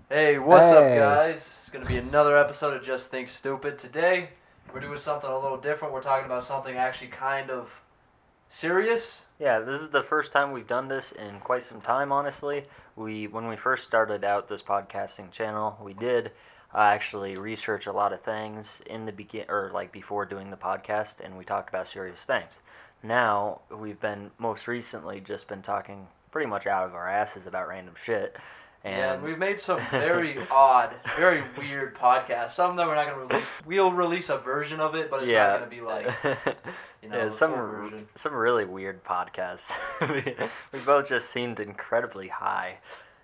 Hey, what's up, Hey. guys? It's going to be another episode of Just Think Stupid. Today, we're doing something a little different. We're talking about something actually kind of serious. Yeah, this is the first time we've done this in quite some time, honestly. When we first started out this podcasting channel, we did actually research a lot of things in the before doing the podcast, and we talked about serious things. Now, we've been most recently just been talking pretty much out of our asses about random shit. Yeah, and And we've made some very odd, very weird podcasts. Some of them we're not going to release. We'll release a version of it, but it's not yeah. going to be like, Yeah, the full version. some really weird podcasts. we both just seemed incredibly high,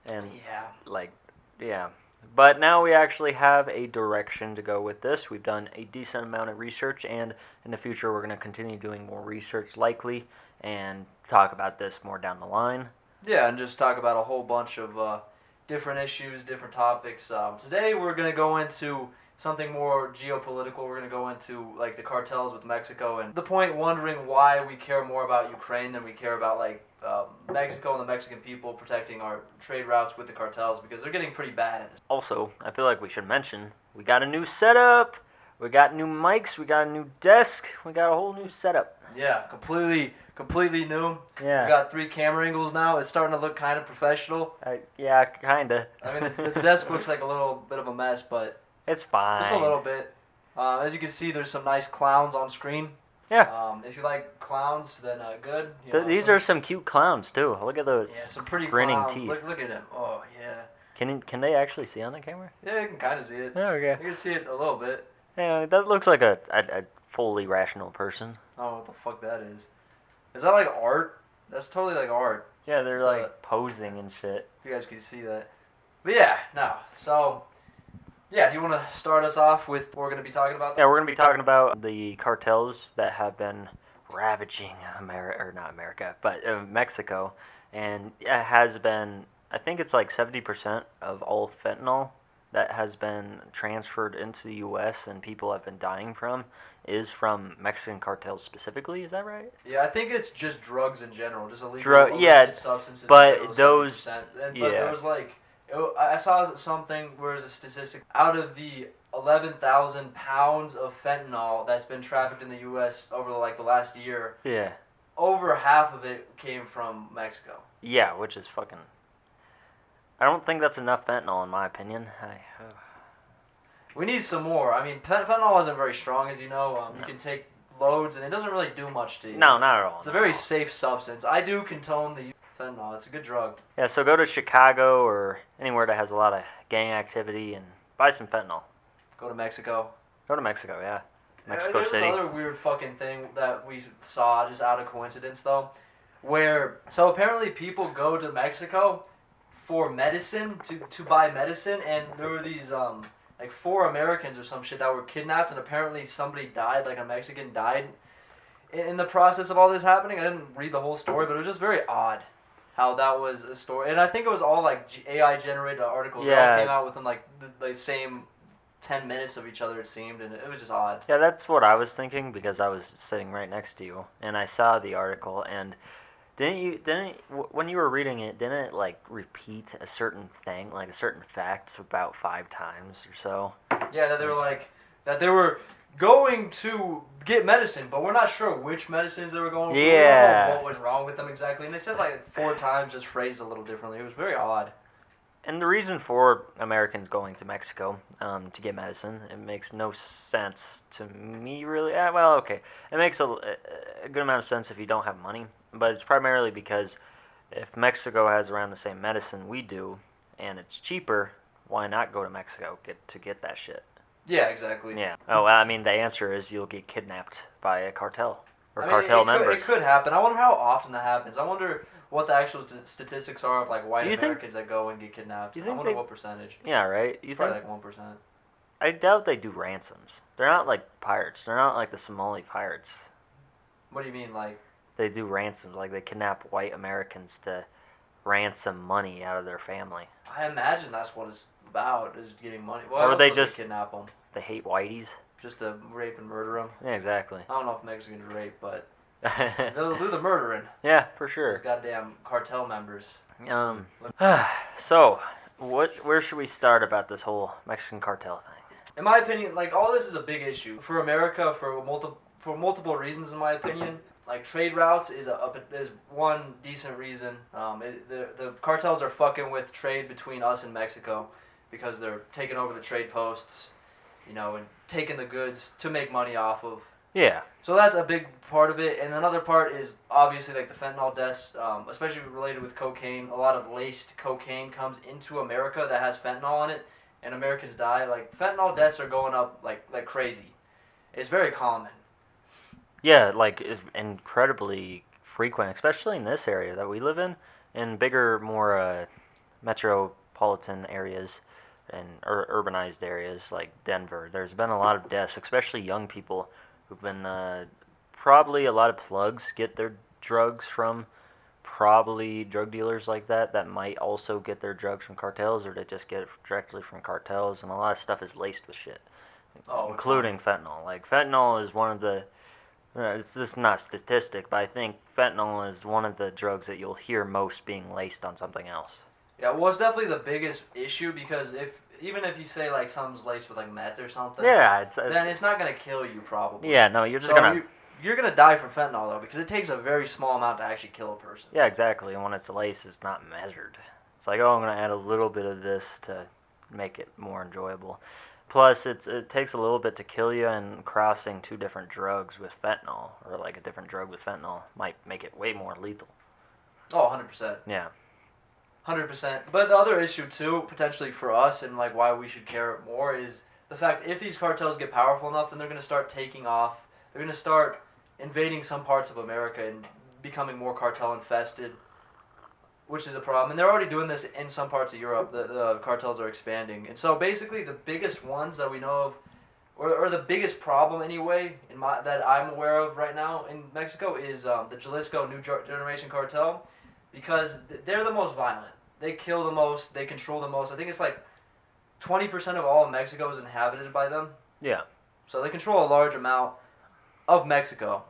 and Yeah. like, yeah. But now we actually have a direction to go with this. We've done a decent amount of research, and in the future we're going to continue doing more research, likely, and talk about this more down the line. Yeah, and just talk about a whole bunch of different issues, different topics. Today we're going to go into something more geopolitical. We're going to go into like the cartels with Mexico and the point wondering why we care more about Ukraine than we care about like Mexico and the Mexican people protecting our trade routes with the cartels because they're getting pretty bad at this. Also, I feel like we should mention we got a new setup. We got new mics. We got a new desk. We got a whole new setup. Yeah, completely new. Yeah. We got 3 camera angles now. It's starting to look kind of professional. Yeah, kinda. I mean, the desk looks like a little bit of a mess, but It's fine. just a little bit. As you can see, there's some nice clowns on screen. Yeah. If you like clowns, then good. These are some cute clowns too. Look at those some pretty grinning clowns. teeth. Look at him. Oh yeah. Can they actually see on the camera? Yeah, you can kind of see it. Oh, okay. You can see it a little bit. Yeah, that looks like a fully rational person. I don't know what the fuck that is. Is that like art? That's totally like art. Yeah, they're like posing and shit. If you guys can see that. But yeah, no. So, yeah, do you want to start us off with what we're going to be talking about? Yeah, we're gonna be talking about the cartels that have been ravaging Mexico, and it has been. I think it's like 70% of all fentanyl that has been transferred into the U.S. and people have been dying from is from Mexican cartels specifically. Is that right? Yeah, I think it's just drugs in general, just illegal illicit substances. But those, but there was like, I saw something where there's a statistic out of the 11,000 pounds of fentanyl that's been trafficked in the U.S. over like the last year. Yeah. Over half of it came from Mexico. Yeah, which is fucking. I don't think that's enough fentanyl in my opinion. We need some more. I mean, fentanyl isn't very strong, as you know. No. You can take loads, and it doesn't really do much to you. No, not at all. It's a very safe substance. I do condone the use of fentanyl. It's a good drug. Yeah, so go to Chicago or anywhere that has a lot of gang activity and buy some fentanyl. Go to Mexico. Go to Mexico, yeah. Mexico City. There's another weird fucking thing that we saw just out of coincidence, though, where so apparently people go to Mexico for medicine to buy medicine, and there were these like 4 Americans or some shit that were kidnapped, and apparently somebody died, like a Mexican died in the process of all this happening. I didn't read the whole story, but it was just very odd how that was a story, and I think it was all like AI generated articles. Yeah. That all came out within like the same 10 minutes of each other, it seemed, and it was just odd. Yeah, that's what I was thinking because I was sitting right next to you and I saw the article and when you were reading it, didn't it like repeat a certain thing, like a certain fact about 5 times or so? Yeah, that they were going to get medicine, but we're not sure which medicines they were going for. Yeah. We don't know what was wrong with them exactly, and they said like 4 times, just phrased a little differently. It was very odd. And the reason for Americans going to Mexico to get medicine, it makes no sense to me, really. Well, okay. It makes a good amount of sense if you don't have money, but it's primarily because if Mexico has around the same medicine we do, and it's cheaper, why not go to Mexico to get that shit? Yeah, exactly. Yeah. Oh, I mean, the answer is you'll get kidnapped by a cartel or cartel members. It could happen. I wonder how often that happens. I wonder what the actual statistics are of like white Americans that go and get kidnapped. I wonder what percentage. Yeah, right. It's probably like 1%. I doubt they do ransoms. They're not like pirates. They're not like the Somali pirates. What do you mean, like? They do ransoms, like they kidnap white Americans to ransom money out of their family. I imagine that's what it's about, is getting money. Or Well, they they just kidnap them they hate whiteys. just to rape and murder them. Yeah, exactly. I don't know if Mexicans rape, but they'll do the murdering. Yeah, for sure. Those goddamn cartel members. So Where should we start about this whole Mexican cartel thing? In my opinion, like all this is a big issue for America for multiple reasons. In my opinion, like trade routes is one decent reason. The cartels are fucking with trade between us and Mexico because they're taking over the trade posts, and taking the goods to make money off of. Yeah. So that's a big part of it, and another part is obviously like the fentanyl deaths, especially related with cocaine. A lot of laced cocaine comes into America that has fentanyl on it, and Americans die. Like fentanyl deaths are going up like crazy. It's very common. Yeah, like it's incredibly frequent, especially in this area that we live in bigger, more metropolitan areas and urbanized areas like Denver. There's been a lot of deaths, especially young people who've been probably a lot of plugs get their drugs from probably drug dealers like that might also get their drugs from cartels, or they just get it directly from cartels, and a lot of stuff is laced with shit, including fentanyl. Like fentanyl is one of the it's just not statistic, but I think fentanyl is one of the drugs that you'll hear most being laced on something else. Yeah, well, it's definitely the biggest issue because even if you say like something's laced with like meth or something, yeah, then it's not gonna kill you probably. Yeah, no, you're just gonna. You're gonna die from fentanyl though because it takes a very small amount to actually kill a person. Yeah, exactly. And when it's laced, it's not measured. It's like, oh, I'm gonna add a little bit of this to make it more enjoyable. Plus, it takes a little bit to kill you, and crossing two different drugs with fentanyl, or like a different drug with fentanyl, might make it way more lethal. Oh, 100%. Yeah. 100%. But the other issue too, potentially for us, and like why we should care more, is the fact if these cartels get powerful enough, then they're gonna start taking off. They're gonna start invading some parts of America and becoming more cartel infested, which is a problem. And they're already doing this in some parts of Europe. The cartels are expanding. And so basically the biggest ones that we know of, or the biggest problem anyway, that I'm aware of right now in Mexico is the Jalisco New Generation Cartel, because they're the most violent. They kill the most. They control the most. I think it's like 20% of all of Mexico is inhabited by them. Yeah. So they control a large amount of Mexico.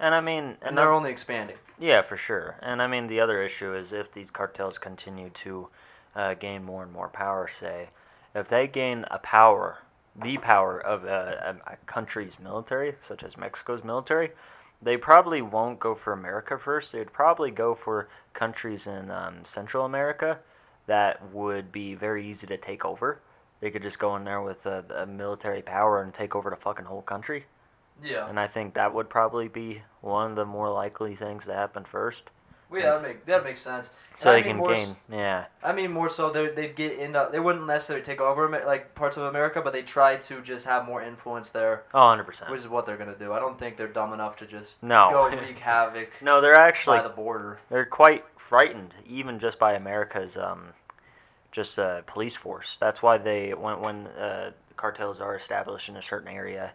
And I mean, and they're only expanding. Yeah, for sure. And I mean, the other issue is if these cartels continue to gain more and more power, say, if they gain the power of a country's military, such as Mexico's military, they probably won't go for America first. They'd probably go for countries in Central America that would be very easy to take over. They could just go in there with a military power and take over the fucking whole country. Yeah. And I think that would probably be one of the more likely things to happen first. Well, yeah, that makes sense. So they can gain, yeah. I mean, more so they'd they wouldn't necessarily take over like parts of America, but they try to just have more influence there. Oh, 100%. Which is what they're gonna do. I don't think they're dumb enough to just go wreak havoc. No, they're actually by the border. They're quite frightened, even just by America's police force. That's why when cartels are established in a certain area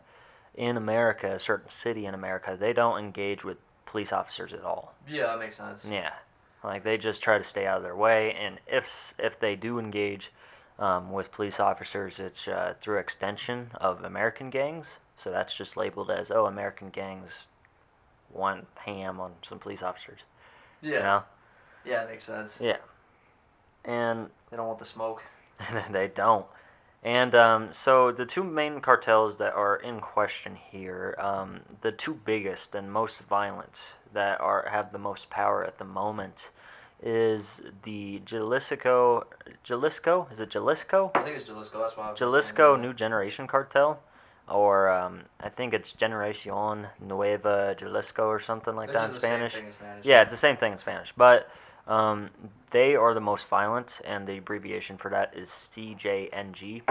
in America, a certain city in America, they don't engage with police officers at all. Yeah, that makes sense. Yeah, like they just try to stay out of their way, and if they do engage with police officers, it's through extension of American gangs. So that's just labeled as, oh, American gangs want ham on some police officers. Yeah. You know? Yeah, it makes sense. Yeah. And they don't want the smoke. They don't. And so the two main cartels that are in question here, the two biggest and most violent that have the most power at the moment, is the Jalisco. Is it Jalisco? I think it's Jalisco. That's why. Jalisco New Generation Cartel, or I think it's Generación Nueva Jalisco or something like that in Spanish. Same thing in Spanish. Yeah, it's the same thing in Spanish, but. They are the most violent, and the abbreviation for that is CJNG,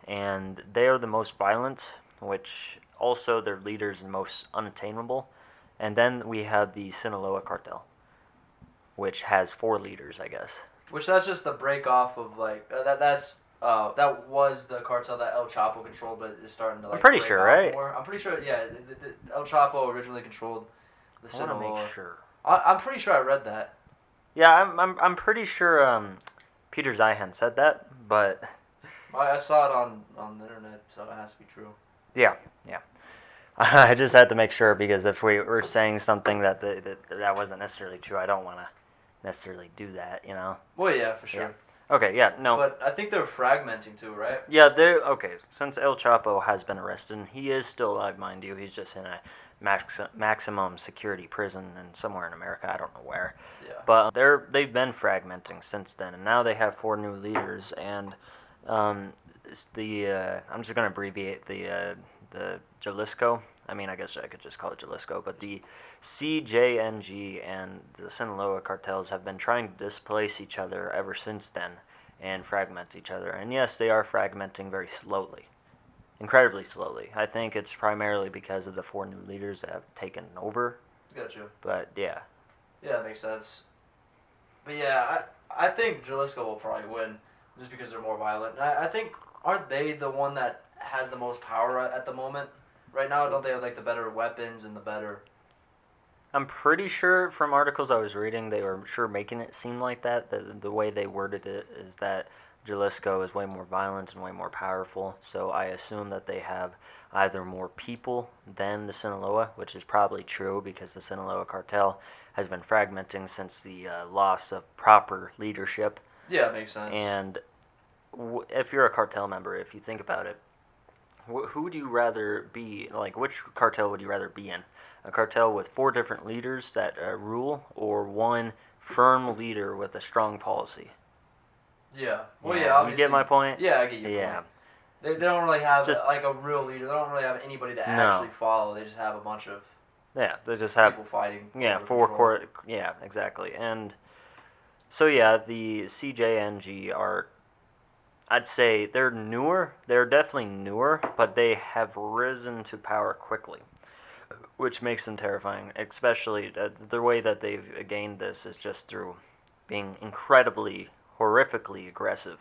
and they are the most violent, which also their leaders the most unattainable. And then we have the Sinaloa cartel, which has 4 leaders, I guess. Which that's just the break off of like that was the cartel that El Chapo controlled, but is starting to like. I'm pretty sure, right? More. I'm pretty sure. Yeah, El Chapo originally controlled the Sinaloa. I want to make sure. I'm pretty sure I read that. Yeah, I'm pretty sure Peter Zeihan said that, but I saw it on the internet, so it has to be true. Yeah. I just had to make sure, because if we were saying something that wasn't necessarily true, I don't want to necessarily do that, you know. Well, yeah, for sure. Okay, yeah, no. But I think they're fragmenting too, right? Yeah, they're okay. Since El Chapo has been arrested, he is still alive, mind you. He's just in a maximum security prison and somewhere in America. I don't know where. Yeah. But they've been fragmenting since then, and now they have 4 new leaders. And I'm just gonna abbreviate the Jalisco. I mean, I guess I could just call it Jalisco, but the CJNG and the Sinaloa cartels have been trying to displace each other ever since then and fragment each other. And yes, they are fragmenting very slowly, incredibly slowly. I think it's primarily because of the 4 new leaders that have taken over. Gotcha. But yeah. Yeah, that makes sense. But yeah, I think Jalisco will probably win just because they're more violent. And I think, aren't they the one that has the most power at the moment? Right now, don't they have like the better weapons and the better... I'm pretty sure from articles I was reading, they were sure making it seem like that. The way they worded it is that Jalisco is way more violent and way more powerful. So I assume that they have either more people than the Sinaloa, which is probably true because the Sinaloa cartel has been fragmenting since the loss of proper leadership. Yeah, it makes sense. And if you're a cartel member, if you think about it, who would you rather be, like which cartel would you rather be in? A cartel with 4 different leaders that rule, or one firm leader with a strong policy? Yeah. Well, Yeah, yeah, you obviously. get my point? Yeah, I get your Yeah. point. They don't really have Just- like a real leader. They don't really have anybody to No. actually follow. They just have a bunch of Yeah, they just have people fighting. yeah over 4 control. core. Yeah, exactly. And so yeah, the CJNG are, I'd say they're newer. They're definitely newer, but they have risen to power quickly, which makes them terrifying. Especially the way that they've gained this is just through being incredibly, horrifically aggressive.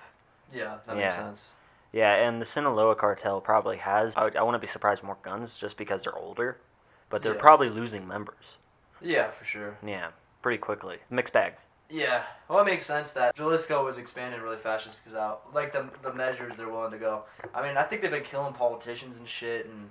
Yeah, that Yeah. makes sense. Yeah, and the Sinaloa cartel probably has, I wouldn't be surprised, more guns just because they're older, but they're Yeah. probably losing members. Yeah, for sure. Yeah, pretty quickly. Mixed bag. Yeah, well, it makes sense that Jalisco was expanding really fast just because of like the measures they're willing to go. I mean, I think they've been killing politicians and shit, and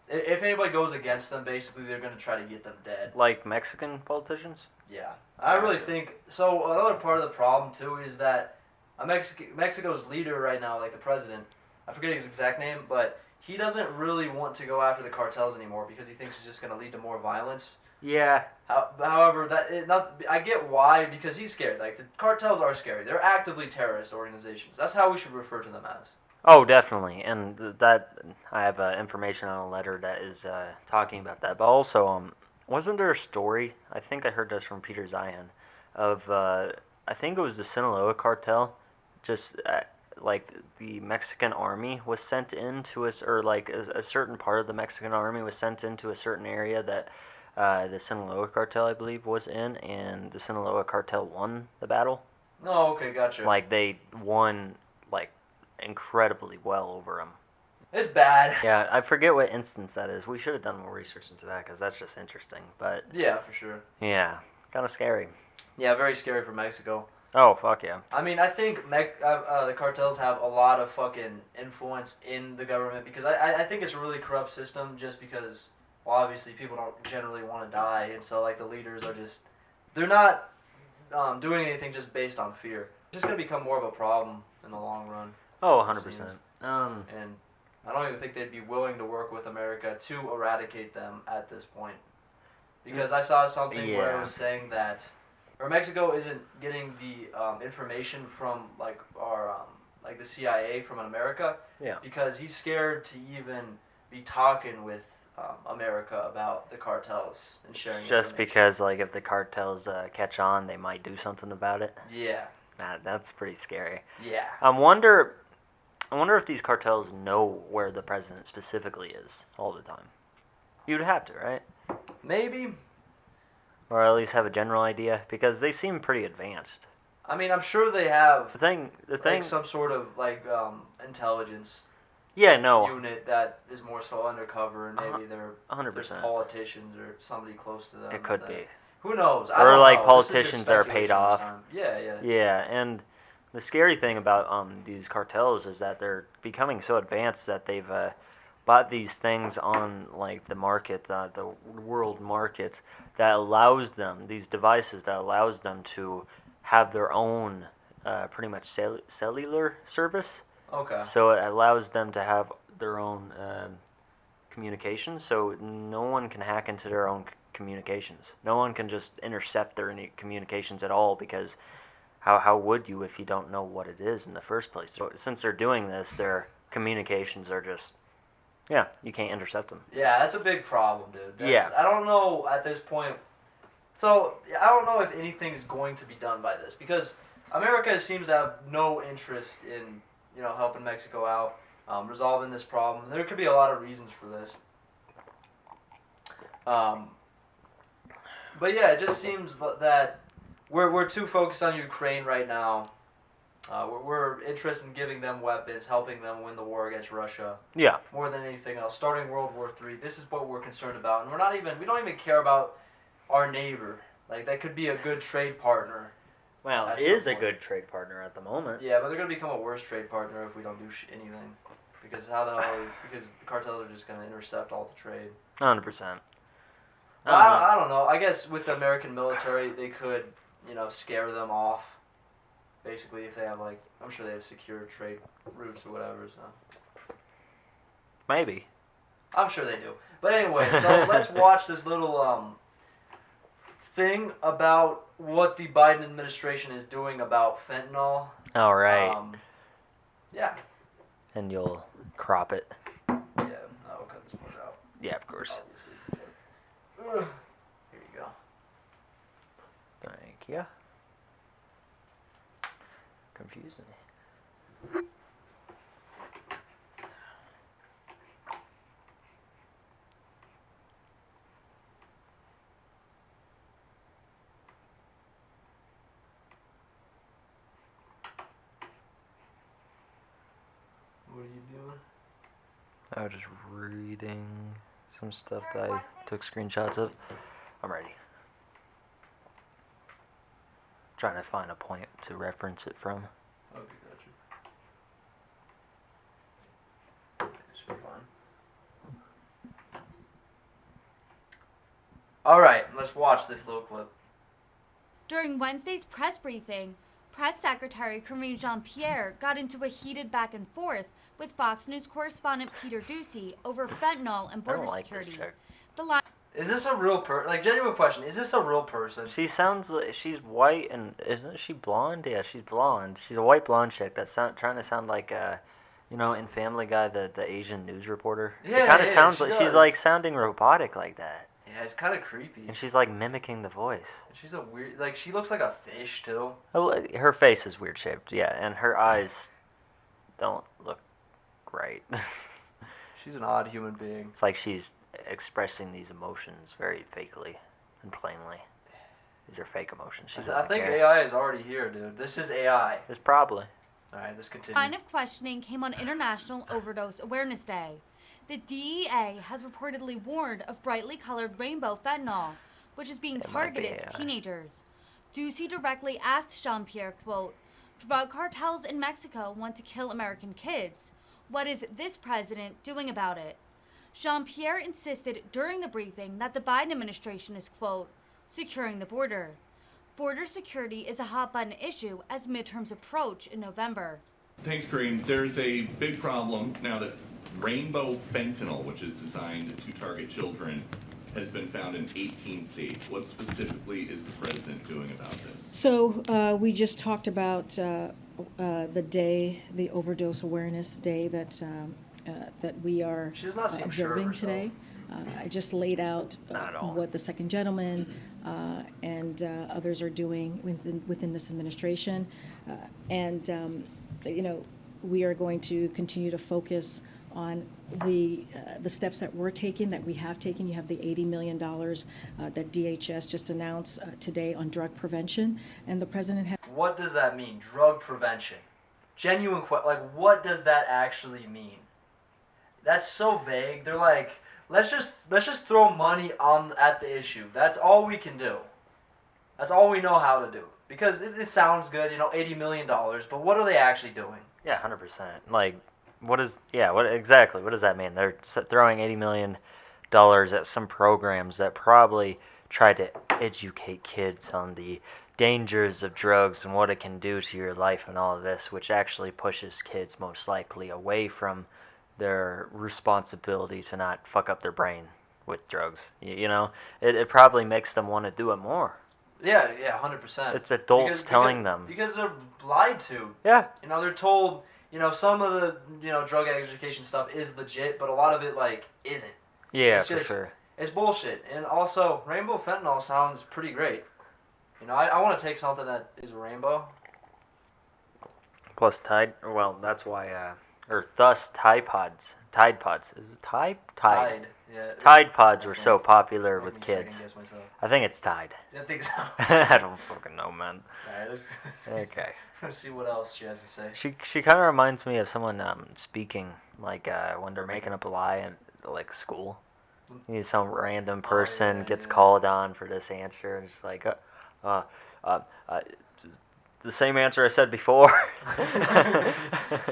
if anybody goes against them, basically they're gonna try to get them dead. Like Mexican politicians? Yeah, I really Gotcha. think so. Another part of the problem too is that Mexico's leader right now, like the president, I forget his exact name, but he doesn't really want to go after the cartels anymore because he thinks it's just gonna lead to more violence. Yeah. However, I get why, because he's scared. Like, the cartels are scary. They're actively terrorist organizations. That's how we should refer to them as. Oh, definitely. And that, I have information on a letter that is talking about that. But also, wasn't there a story, I think I heard this from Peter Zion, of, I think it was the Sinaloa cartel, just like the Mexican army was sent into or like a certain part of the Mexican army was sent into a certain area that the Sinaloa cartel, I believe, was in, and the Sinaloa cartel won the battle. Oh, okay, gotcha. Like, they won, like, incredibly well over them. It's bad. Yeah, I forget what instance that is. We should have done more research into that, because that's just interesting. But, Yeah, for sure. yeah, kind of scary. Yeah, very scary for Mexico. Oh, fuck yeah. I mean, I think the cartels have a lot of fucking influence in the government because I think it's a really corrupt system just because, well, obviously people don't generally want to die, and so, like, the leaders are just, they're not doing anything just based on fear. It's just going to become more of a problem in the long run. Oh, 100%. And I don't even think they'd be willing to work with America to eradicate them at this point. Because I saw something where it was saying that, or Mexico isn't getting the information from like our like the CIA from America. Yeah. Because he's scared to even be talking with America about the cartels and sharing. Just because, like, if the cartels catch on, they might do something about it. Yeah. That's pretty scary. Yeah. I wonder if these cartels know where the president specifically is all the time. You'd have to, right? Maybe. Or at least have a general idea, because they seem pretty advanced. I mean, I'm sure they have The thing, like some sort of like intelligence yeah, no, unit that is more so undercover, and maybe they're 100%. politicians or somebody close to them. It could be. Who knows? I Or don't like know. politicians that are This is just paid off. speculation this time. Yeah, yeah. Yeah, and the scary thing about these cartels is that they're becoming so advanced that they've bought these things on like the market, the world market, that allows them, these devices that allows them to have their own pretty much cellular service. Okay. So it allows them to have their own communications, so no one can hack into their own communications. No one can just intercept their communications at all, because how would you if you don't know what it is in the first place? So since they're doing this, their communications are just, yeah, you can't intercept them. Yeah, that's a big problem, dude. Yeah. I don't know at this point. So I don't know if anything's going to be done by this, because America seems to have no interest in helping Mexico out, resolving this problem. There could be a lot of reasons for this. But yeah, it just seems that we're too focused on Ukraine right now. We're interested in giving them weapons, helping them win the war against Russia. Yeah. More than anything else, starting World War III. This is what we're concerned about, and we don't even care about our neighbor. Like, that could be a good trade partner. Well, it is a good trade partner at the moment. Yeah, but they're gonna become a worse trade partner if we don't do anything. Because because the cartels are just gonna intercept all the trade. 100%. I don't know. I guess with the American military, they could, scare them off. Basically, if they have I'm sure they have secure trade routes or whatever. So maybe. I'm sure they do. But anyway, so let's watch this little thing about what the Biden administration is doing about fentanyl. All right. Yeah. And you'll crop it. Yeah, I'll cut this part out. Yeah, of course. Here you go. Thank you. Confusing. What are you doing? I was just reading some stuff that I took screenshots of. I'm ready. Trying to find a point to reference it from. Okay, gotcha. Should be fine. All right, let's watch this little clip. During Wednesday's press briefing, Press Secretary Karine Jean-Pierre got into a heated back and forth with Fox News correspondent Peter Doocy over fentanyl and border security. Is this a real genuine question, is this a real person? She sounds like she's white, and isn't she blonde? Yeah, she's blonde. She's a white blonde chick that's trying to sound like in Family Guy, the Asian news reporter. Yeah, it kind of sounds like does. she's like sounding robotic like that. Yeah, it's kind of creepy. And she's like mimicking the voice. She's a weird, she looks like a fish too. Her face is weird shaped, yeah, and her eyes don't look right. She's an odd human being. It's like she's expressing these emotions very fakely and plainly. These are fake emotions. I think AI is already here, dude. This is AI. It's probably. All right, let's continue. Line of questioning came on International Overdose Awareness Day. The DEA has reportedly warned of brightly colored rainbow fentanyl, which is being targeted to teenagers. Doocy directly asked Jean-Pierre, quote, "Drug cartels in Mexico want to kill American kids. What is this president doing about it?" Jean-Pierre insisted during the briefing that the Biden administration is, quote, "securing the border." Border security is a hot-button issue as midterms approach in November. Thanks, Karine. There's a big problem now that rainbow fentanyl, which is designed to target children, has been found in 18 states. What specifically is the president doing about this? So we just talked about the day, the overdose awareness day that we are observing today. I just laid out what the second gentleman and others are doing within this administration, we are going to continue to focus on the steps that we're taking, that we have taken. You have the $80 million that DHS just announced today on drug prevention, and the president has. What does that mean, drug prevention? Genuine what does that actually mean? That's so vague. They're like, let's just throw money at the issue. That's all we can do. That's all we know how to do. Because it sounds good, $80 million, but what are they actually doing? Yeah, 100%. What does that mean? They're throwing $80 million at some programs that probably try to educate kids on the dangers of drugs and what it can do to your life and all of this, which actually pushes kids most likely away from their responsibility to not fuck up their brain with drugs. You know, it probably makes them want to do it more. Yeah, 100%. It's adults telling them. Because they're lied to. Yeah. You know, they're told, you know, some of the, you know, drug education stuff is legit, but a lot of it, like, isn't. Yeah, it's for sure. It's bullshit. And also, rainbow fentanyl sounds pretty great. You know, I want to take something that is a rainbow. Plus Tide, well, that's why, or thus Tide Pods. Tide Pods. Is it Tide? Tide. Yeah. Tide Pods were so popular with kids. I think it's Tide. I think so. I don't fucking know, man. Alright, Okay. let's see what else she has to say. She kind of reminds me of someone speaking, like, when they're making up a lie in, like, school. Some random person gets called on for this answer, and it's like, the same answer I said before.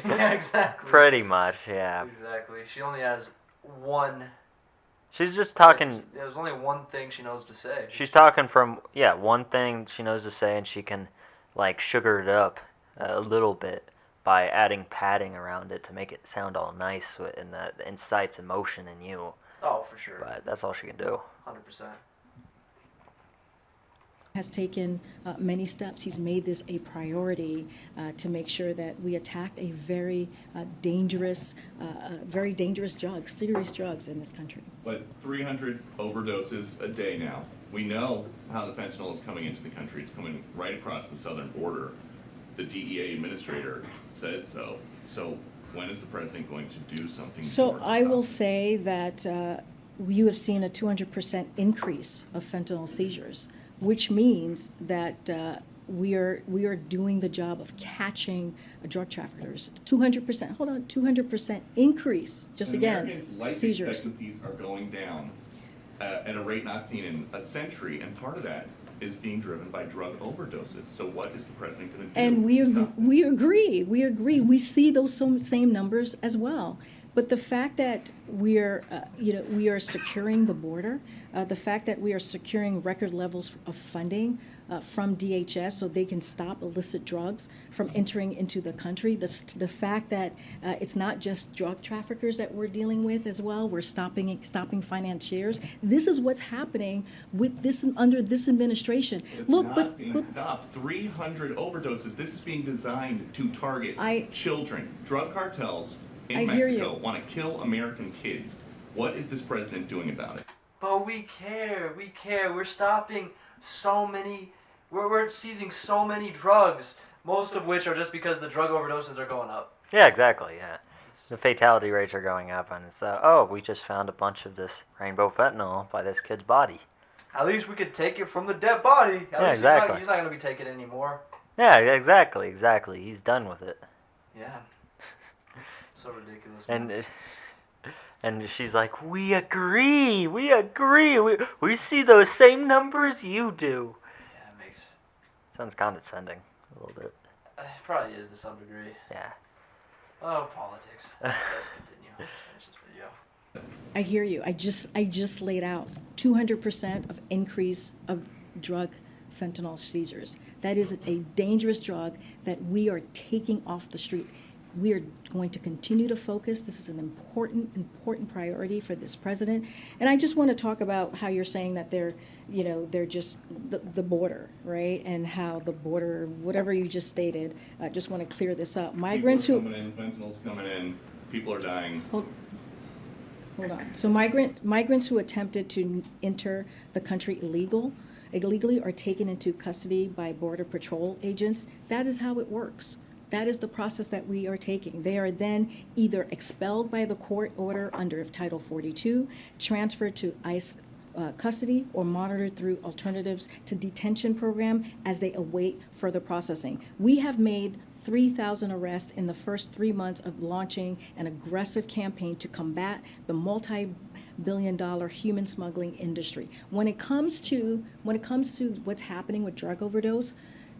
Yeah, exactly. Pretty much, yeah. Exactly. She only has one. She's just talking. There's only one thing she knows to say. She's talking from, one thing she knows to say, and she can, like, sugar it up a little bit by adding padding around it to make it sound all nice and that incites emotion in you. Oh, for sure. But that's all she can do. 100%. Has taken many steps. He's made this a priority to make sure that we attack a very dangerous drug, serious drugs in this country. But 300 overdoses a day now. We know how the fentanyl is coming into the country. It's coming right across the southern border. The DEA administrator says so. So when is the president going to do something? So I will say that you have seen a 200% increase of fentanyl seizures, which means that we are doing the job of catching drug traffickers. 200%. Hold on, 200% increase. Just again, Americans' life seizures. expectancies are going down at a rate not seen in a century, and part of that is being driven by drug overdoses. So what is the president going to do? And we agree. We see those same numbers as well. But the fact that we are securing the border, the fact that we are securing record levels of funding from DHS so they can stop illicit drugs from entering into the country, the fact that it's not just drug traffickers that we're dealing with as well, we're stopping financiers. This is what's happening with this under this administration. It's not being stopped. 300 overdoses. This is being designed to target children. Drug cartels in Mexico want to kill American kids. What is this president doing about it? But we care. We're stopping so many. We're seizing so many drugs, most of which are just because the drug overdoses are going up. Yeah, exactly. Yeah, the fatality rates are going up, and it's we just found a bunch of this rainbow fentanyl by this kid's body. At least we could take it from the dead body. At least exactly. He's not going to be taking it anymore. Yeah, exactly. He's done with it. Yeah. So ridiculous. Man. And she's like, we agree. We see those same numbers you do. Yeah, it makes. Sounds condescending a little bit. It probably is to some degree. Yeah. Oh, politics. Let's continue. Let's finish this video. I hear you. I just laid out 200% of increase of drug fentanyl seizures. That is a dangerous drug that we are taking off the street. We are going to continue to focus. This is an important priority for this president. And I just want to talk about how you're saying that they're just the border, right? And how the border, whatever you just stated, just want to clear this up. Migrants who coming in, fentanyl's coming in, people are dying. Hold on. So migrants who attempted to enter the country illegally are taken into custody by Border Patrol agents. That is how it works. That is the process that we are taking. They are then either expelled by the court order under Title 42, transferred to ICE custody, or monitored through alternatives to detention program as they await further processing. We have made 3,000 arrests in the first 3 months of launching an aggressive campaign to combat the multi-billion-dollar human smuggling industry. When it comes to what's happening with drug overdose,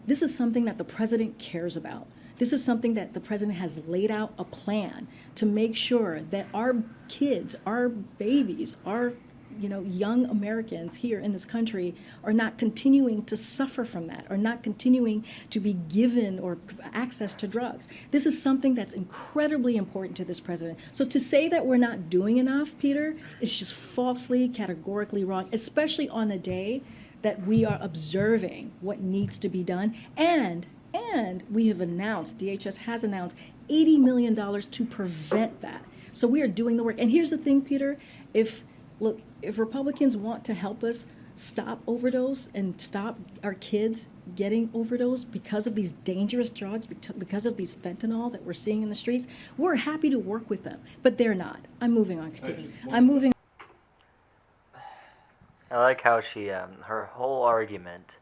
this is something that the president cares about. This is something that the president has laid out a plan to make sure that our kids, our babies, our young Americans here in this country are not continuing to suffer from that, are not continuing to be given or access to drugs. This is something that's incredibly important to this president. So to say that we're not doing enough, Peter, is just falsely, categorically wrong, especially on a day that we are observing what needs to be done. And we have announced, DHS has announced $80 million to prevent that. So we are doing the work. And here's the thing, Peter, if Republicans want to help us stop overdose and stop our kids getting overdose because of these dangerous drugs, because of these fentanyl that we're seeing in the streets, we're happy to work with them. But they're not. I'm moving on, Peter. I'm moving. I like how she, her whole argument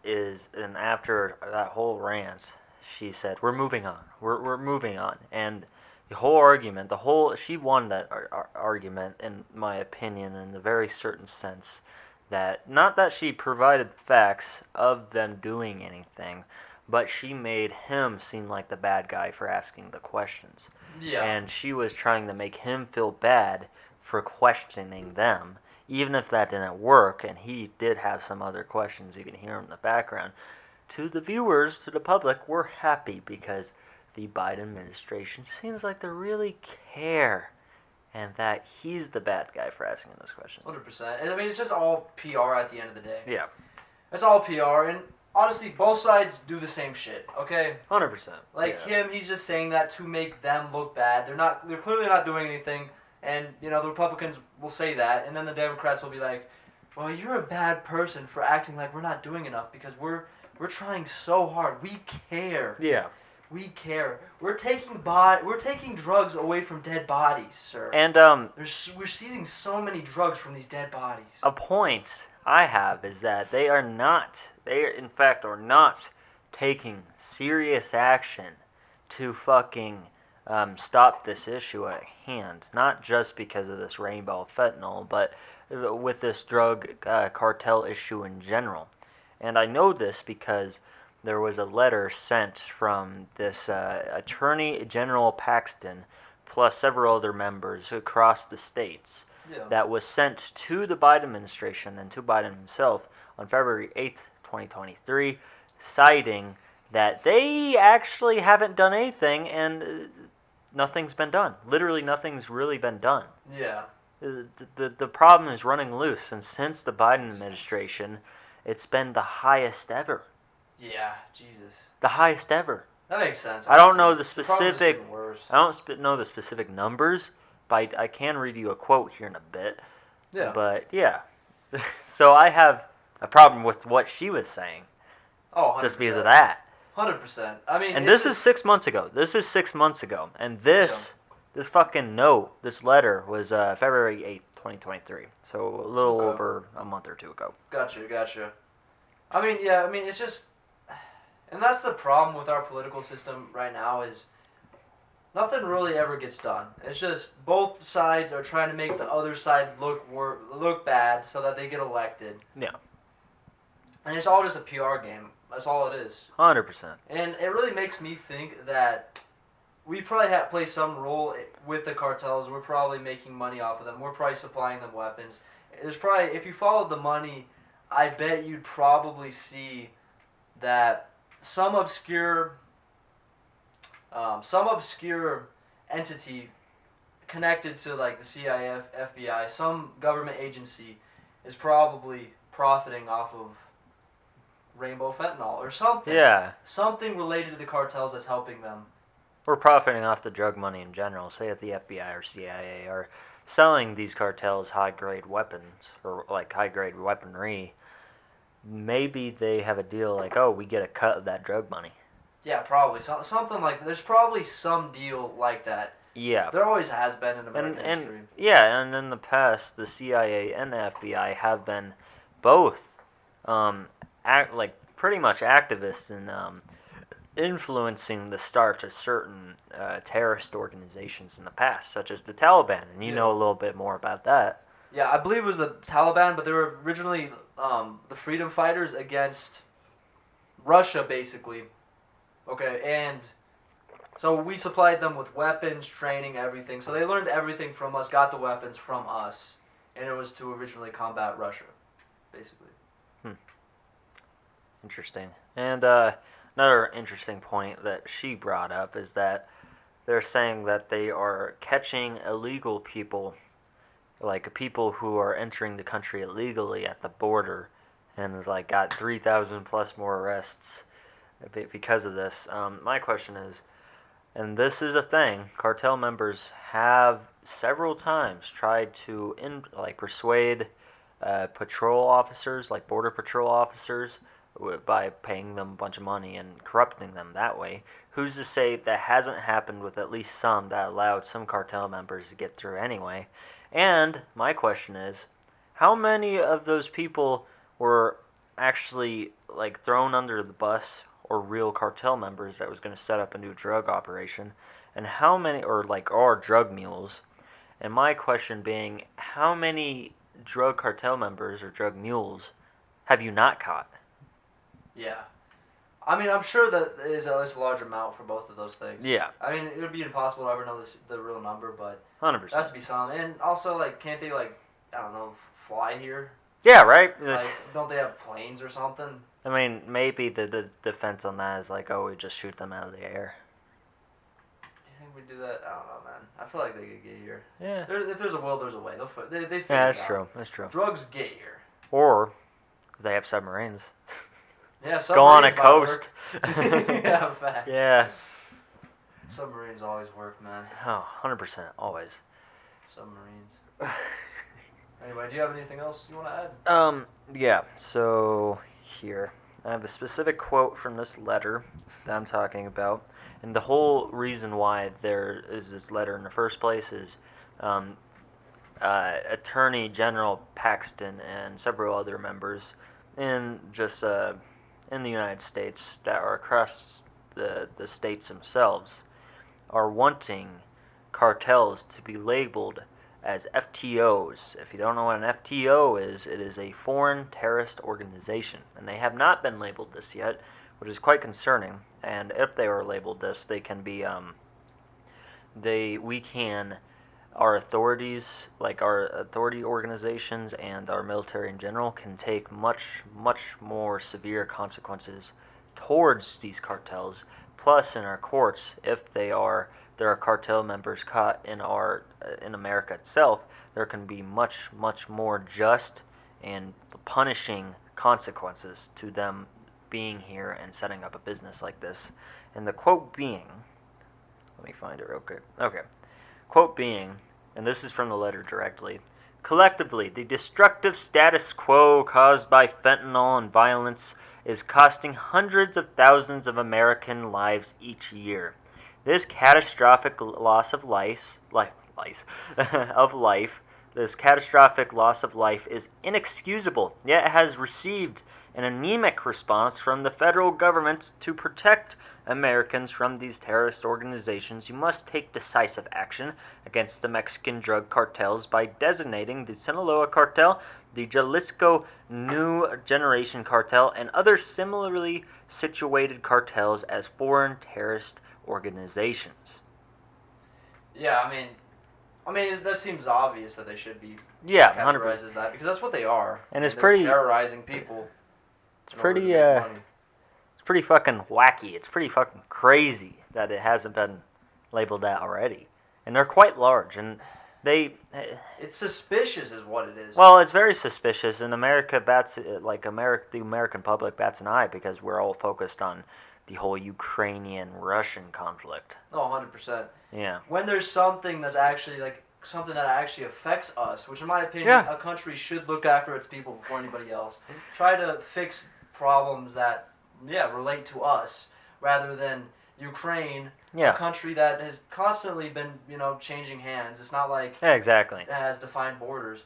is, and after that whole rant, she said, "We're moving on. We're moving on." And the whole argument, she won that argument, in my opinion, in a very certain sense, that not that she provided facts of them doing anything, but she made him seem like the bad guy for asking the questions. Yeah. And she was trying to make him feel bad for questioning them. Even if that didn't work, and he did have some other questions, you can hear him in the background, to the viewers, to the public, we're happy because the Biden administration seems like they really care, and that he's the bad guy for asking those questions. 100%. I mean, it's just all PR at the end of the day. Yeah. It's all PR, and honestly, both sides do the same shit, okay? 100%. Like him, he's just saying that to make them look bad. They're clearly not doing anything. And, the Republicans will say that, and then the Democrats will be like, well, you're a bad person for acting like we're not doing enough because we're trying so hard. We care. Yeah. We care. We're taking drugs away from dead bodies, sir. And, we're seizing so many drugs from these dead bodies. A point I have is that they in fact are not taking serious action to fucking stop this issue at hand, not just because of this rainbow fentanyl, but with this drug cartel issue in general. And I know this because there was a letter sent from this Attorney General Paxton, plus several other members across the states, that was sent to the Biden administration and to Biden himself on February 8th, 2023, citing that they actually haven't done anything and nothing's been done. Literally nothing's really been done. Yeah. The problem is running loose, and since the Biden administration, it's been the highest ever. Yeah, Jesus. The highest ever. That makes sense. I don't know the specific. Worse. I don't know the specific numbers, but I can read you a quote here in a bit. Yeah. But yeah, so I have a problem with what she was saying. Oh, 100%. Just because of that. 100%. I mean, and this is 6 months ago. And this fucking note, this letter was February 8th, 2023. So a little over a month or two ago. Gotcha. I mean, it's just, and that's the problem with our political system right now is nothing really ever gets done. It's just both sides are trying to make the other side look bad so that they get elected. Yeah. And it's all just a PR game. That's all it is. 100%. And it really makes me think that we probably play some role with the cartels. We're probably making money off of them. We're probably supplying them weapons. There's probably, if you followed the money, I bet you'd probably see that some obscure entity connected to like the CIA, FBI, some government agency is probably profiting off of rainbow fentanyl or something. Yeah. Something related to the cartels that's helping them. We're profiting off the drug money in general. Say if the FBI or CIA are selling these cartels high-grade weapons or like high-grade weaponry, maybe they have a deal like, oh, we get a cut of that drug money. Yeah, probably. Something like, there's probably some deal like that. Yeah. There always has been in American history. Yeah, and in the past, the CIA and the FBI have been both pretty much activists in influencing the start of certain terrorist organizations in the past, such as the Taliban, and you know a little bit more about that. Yeah, I believe it was the Taliban, but they were originally the freedom fighters against Russia, basically. Okay, and so we supplied them with weapons, training, everything. So they learned everything from us, got the weapons from us. and it was to originally combat Russia, basically. Interesting. And another interesting point that she brought up is that they're saying that they are catching illegal people, like people who are entering the country illegally at the border, and has like got 3,000 plus more arrests because of this. My question is, and this is a thing, cartel members have several times tried to persuade patrol officers, like border patrol officers, by paying them a bunch of money and corrupting them that way. Who's to say that hasn't happened with at least some that allowed some cartel members to get through anyway? And my question is, how many of those people were actually like thrown under the bus or real cartel members that was going to set up a new drug operation? And how many are drug mules? And my question being, how many drug cartel members or drug mules have you not caught? Yeah. I mean, I'm sure that is at least a large amount for both of those things. Yeah. I mean, it would be impossible to ever know the real number, but 100%. there has to be some. And also, like, can't they, like, I don't know, fly here? Yeah, right? Like, don't they have planes or something? I mean, maybe the defense on that is like, oh, we just shoot them out of the air. Do you think we do that? I don't know, man. I feel like they could get here. Yeah. If there's a will, there's a way. They figure Yeah, it that's out. true. That's true. Drugs get here. Or they have submarines. Yeah, Go on a submarines might coast. work. Yeah, facts. Yeah. Submarines always work, man. Oh, 100%. Always. Submarines. Anyway, do you have anything else you want to add? Yeah, so here. I have a specific quote from this letter that I'm talking about. And the whole reason why there is this letter in the first place is Attorney General Paxton and several other members in the United States that are across the states themselves are wanting cartels to be labeled as FTOs. If you don't know what an FTO is, it is a foreign terrorist organization, and they have not been labeled this yet, which is quite concerning. And if they are labeled this, they can be our authorities, like our authority organizations and our military in general, can take much more severe consequences towards these cartels. Plus, in our courts, if there are cartel members caught in America itself, there can be much more just and punishing consequences to them being here and setting up a business like this. And the quote being, let me find it real quick. Okay. Quote being, and this is from the letter directly, collectively, the destructive status quo caused by fentanyl and violence is costing hundreds of thousands of American lives each year. This catastrophic loss of life is inexcusable, yet has received an anemic response from the federal government. To protect Americans from these terrorist organizations, you must take decisive action against the Mexican drug cartels by designating the Sinaloa Cartel, the Jalisco New Generation Cartel, and other similarly situated cartels as foreign terrorist organizations. Yeah, I mean that seems obvious that they should be Yeah, categorized 100%. as that because that's what they are. And it's they're pretty terrorizing people. It's pretty it's pretty fucking wacky. It's pretty fucking crazy that it hasn't been labeled that already. And they're quite large, and it's suspicious is what it is. Well, it's very suspicious, and the American public bats an eye because we're all focused on the whole Ukrainian-Russian conflict. No, 100%. Yeah. When there's something that's actually something that actually affects us, which in my opinion, a country should look after its people before anybody else. Try to fix problems that relate to us rather than Ukraine, a country that has constantly been, changing hands. It's not like exactly. It has defined borders.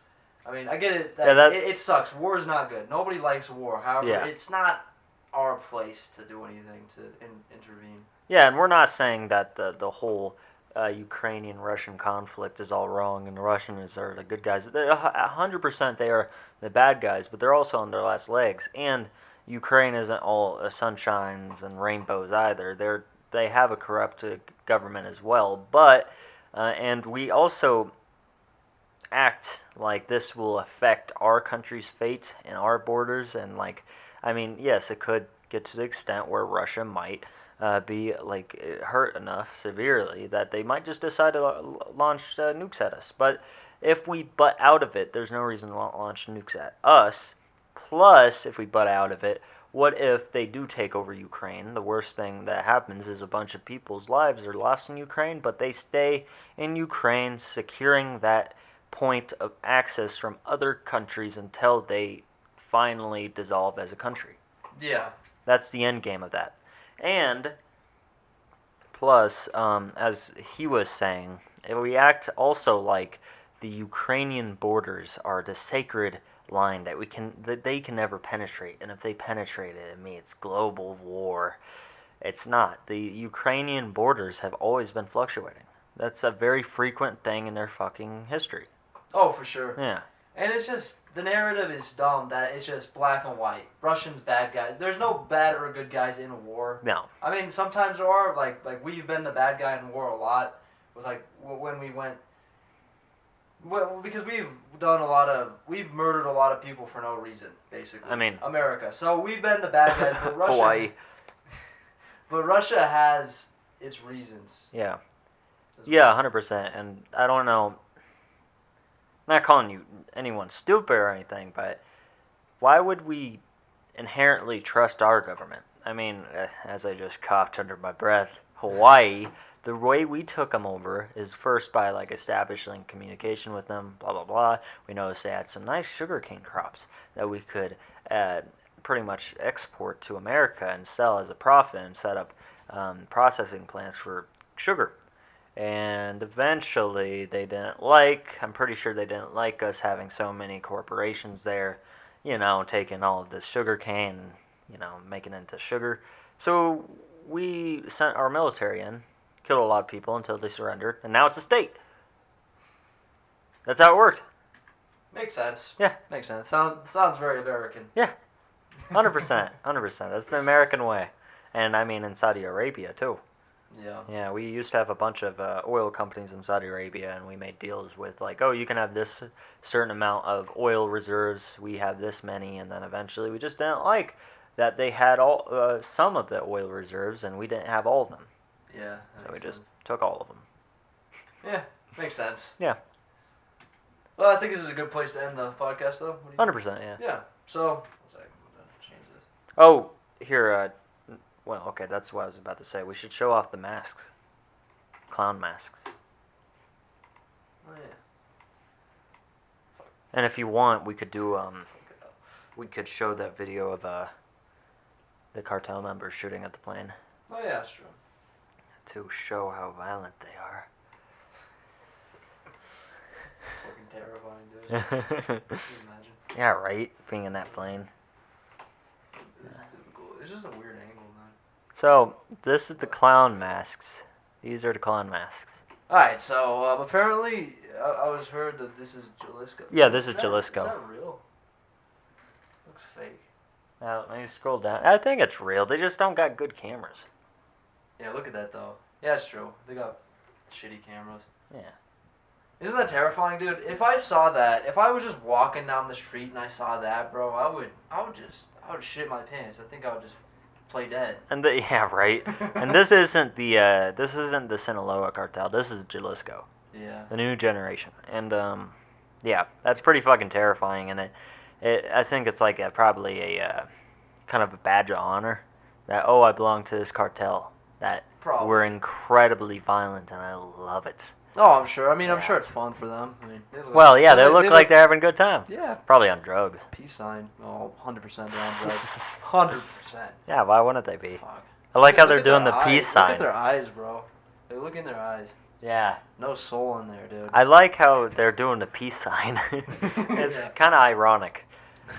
I mean, I get it. It sucks. War is not good. Nobody likes war. However, it's not our place to do anything to intervene. Yeah, and we're not saying that the whole Ukrainian-Russision conflict is all wrong and the Russians are the good guys. 100% they are the bad guys, but they're also on their last legs. And Ukraine isn't all sunshines and rainbows either. They have a corrupt government as well. But and we also, act like this will affect our country's fate and our borders. And like, I mean, yes, it could get to the extent where Russia might be like hurt enough severely that they might just decide to launch nukes at us. But if we butt out of it, there's no reason to launch nukes at us. Plus, if we butt out of it, what if they do take over Ukraine? The worst thing that happens is a bunch of people's lives are lost in Ukraine, but they stay in Ukraine, securing that point of access from other countries until they finally dissolve as a country. Yeah. That's the end game of that. And plus, as he was saying, we act also like the Ukrainian borders are the sacred line that they can never penetrate, and if they penetrate it, it means global war. It's not. The Ukrainian borders have always been fluctuating. That's a very frequent thing in their fucking history. Oh, for sure. Yeah. And it's just, the narrative is dumb that it's just black and white. Russians bad guys. There's no bad or good guys in a war. No. I mean, sometimes there are, like we've been the bad guy in war a lot, with like when we went. Well, because we've murdered a lot of people for no reason, basically. I mean, America. So we've been the bad guys, but Russia. Hawaii. But Russia has its reasons. Yeah. Yeah, 100%. And I don't know. I'm not calling you anyone stupid or anything, but why would we inherently trust our government? I mean, as I just coughed under my breath, Hawaii. The way we took them over is first by like establishing communication with them, blah blah blah. We noticed they had some nice sugarcane crops that we could pretty much export to America and sell as a profit and set up processing plants for sugar. And eventually I'm pretty sure they didn't like us having so many corporations there, taking all of this sugarcane, making it into sugar. So we sent our military in. Killed a lot of people until they surrendered, and now it's a state. That's how it worked. Makes sense. Yeah. Makes sense. Sounds very American. Yeah. 100%. 100%. That's the American way. And I mean in Saudi Arabia, too. Yeah. Yeah, we used to have a bunch of oil companies in Saudi Arabia, and we made deals with, like, oh, you can have this certain amount of oil reserves, we have this many, and then eventually we just didn't like that they had some of the oil reserves, and we didn't have all of them. Yeah. So we just took all of them. Yeah, makes sense. Yeah. Well, I think this is a good place to end the podcast, though. 100%, yeah. Yeah. So, one second, I'm gonna change this. Oh, here. Well, okay, that's what I was about to say. We should show off the masks, clown masks. Oh yeah. And if you want, we could do we could show that video of the cartel members shooting at the plane. Oh yeah, that's true. To show how violent they are. Fucking terrifying, dude. Can you imagine? Yeah, right? Being in that plane. This is difficult. It's just a weird angle, man. So, this is the clown masks. These are the clown masks. Alright, so apparently I was heard that this is Jalisco. Yeah, this is Jalisco. Is that real? Looks fake. Now, let me scroll down. I think it's real. They just don't got good cameras. Yeah, look at that, though. Yeah, it's true. They got shitty cameras. Yeah. Isn't that terrifying, dude? If I saw that, if I was just walking down the street and I saw that, bro, I would shit my pants. I think I would just play dead. And yeah, right. And this isn't the Sinaloa cartel. This is Jalisco. Yeah. The new generation. And yeah, that's pretty fucking terrifying. And I think it's like probably a kind of a badge of honor that I belong to this cartel. That Probably. We're incredibly violent, and I love it. Oh, I'm sure. I mean, Yeah. I'm sure it's fun for them. I mean, They look like they're having a good time. Yeah. Probably on drugs. Peace sign. Oh, 100% they're on drugs. 100%. Yeah, why wouldn't they be? Fuck. I like how Look they're at doing their the eyes. peace Look sign. at their eyes, bro. They look in their eyes. Yeah. No soul in there, dude. I like how they're doing the peace sign. It's Yeah. kind of ironic.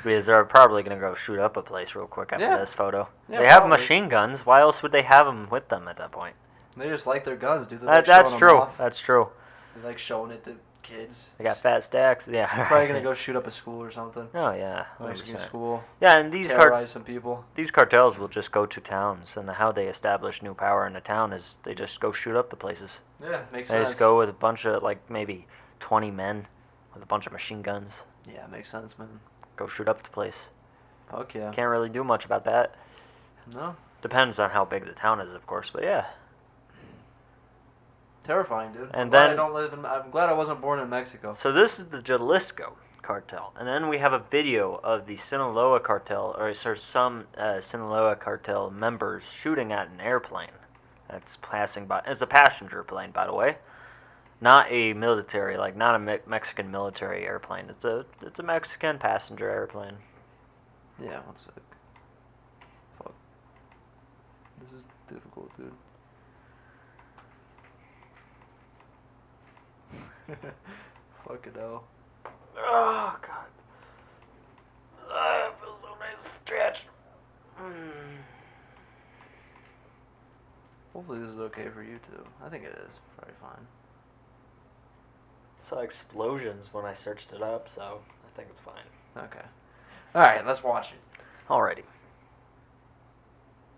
Because they're probably going to go shoot up a place real quick after Yeah. this photo. Yeah, they have probably. machine guns. Why else would they have them with them at that point? They just like their guns, dude. They like That's showing them true. off. That's true. They like showing it to kids. They got fat stacks. Yeah. Probably gonna go shoot up a school or something. Oh yeah. Mexican 100%. school. Yeah, and Terrorize some people. these cartels will just go to towns, and how they establish new power in a town is they just go shoot up the places. Yeah, makes They sense. just go with a bunch of maybe 20 men with a bunch of machine guns. Yeah, makes sense, man. Go shoot up the place. Fuck yeah. Can't really do much about that. No. Depends on how big the town is, of course, but yeah. Terrifying, dude. And I'm then I'm glad I wasn't born in Mexico. So this is the Jalisco cartel, and then we have a video of the Sinaloa cartel, or some Sinaloa cartel members shooting at an airplane that's passing by. It's a passenger plane, by the way, not a military, like not a Mexican military airplane. It's a Mexican passenger airplane. Yeah, one sec. Fuck. This is difficult, dude. Fucking hell. Oh god. It feels so nice to stretch. Hopefully this is okay for you too. I think it is. Probably fine. Saw explosions when I searched it up, so I think it's fine. Okay. Alright, let's watch it. Alrighty.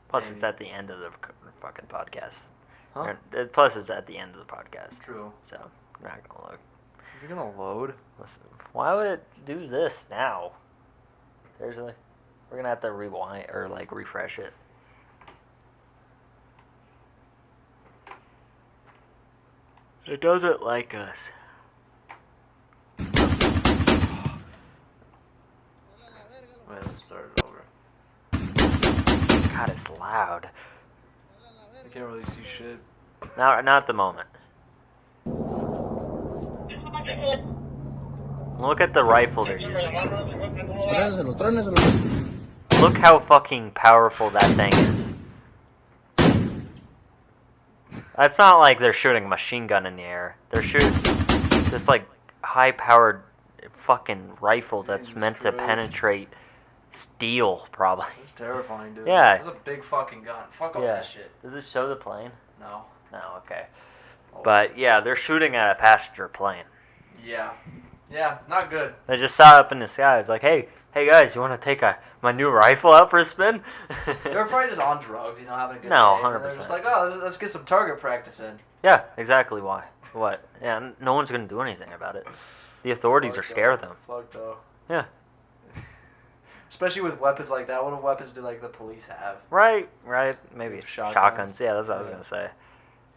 Plus, And- it's at the end of the fucking podcast. Huh? Plus, it's at the end of the podcast. True. So, we're not gonna look. You're gonna load? Listen, why would it do this now? Seriously? We're gonna have to rewind or like refresh it. It doesn't like us. Wait, let's start it over. God, it's loud. I can't really see shit. Not at the moment. Look at the rifle they're using. Look how fucking powerful that thing is. That's not like they're shooting a machine gun in the air. They're shooting this like high-powered fucking rifle that's Jesus meant to Christ. penetrate steel, probably. It's terrifying, dude. Yeah. It's a big fucking gun. Fuck all Yeah. that shit. Does it show the plane? No. No, okay. But yeah, they're shooting at a passenger plane. Yeah. Yeah, not good. They just saw it up in the sky. It's like, hey guys, you want to take my new rifle out for a spin? They were probably just on drugs, you know, having a good No, day. And they're 100%. just like, oh, let's get some target practice in. Yeah, exactly why. What? Yeah, no one's going to do anything about it. The authorities are scared of them. Fuck though. Yeah. Especially with weapons like that. What weapons do like the police have? Right. Maybe Shotguns. shotguns. Yeah, that's what I was Yeah. going to say.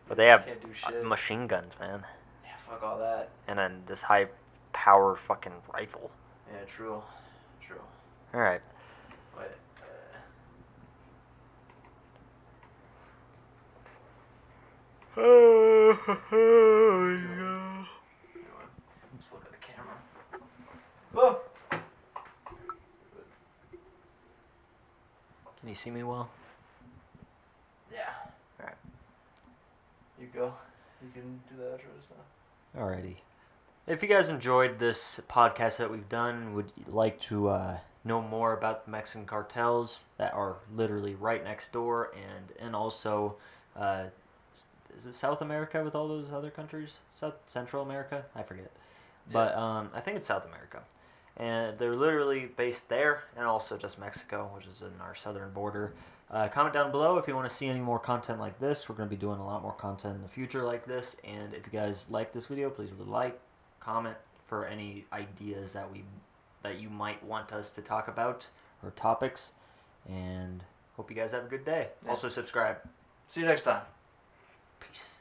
But they have Can't do shit. machine guns, man. Yeah, fuck all that. And then this high power fucking rifle. Yeah, true. True. All right. Wait. Anyway, let's look at the camera. Oh! Can you see me well? Yeah. Alright. You go. You can do the outro stuff. Alrighty. If you guys enjoyed this podcast that we've done, would like to know more about the Mexican cartels that are literally right next door, and also, is it South America with all those other countries? Central America? I forget. Yeah. But I think it's South America. And they're literally based there, and also just Mexico, which is in our southern border. Comment down below if you want to see any more content like this. We're going to be doing a lot more content in the future like this. And if you guys like this video, please leave a like, comment for any ideas that you might want us to talk about or topics. And hope you guys have a good day. Yeah. Also subscribe. See you next time. Peace.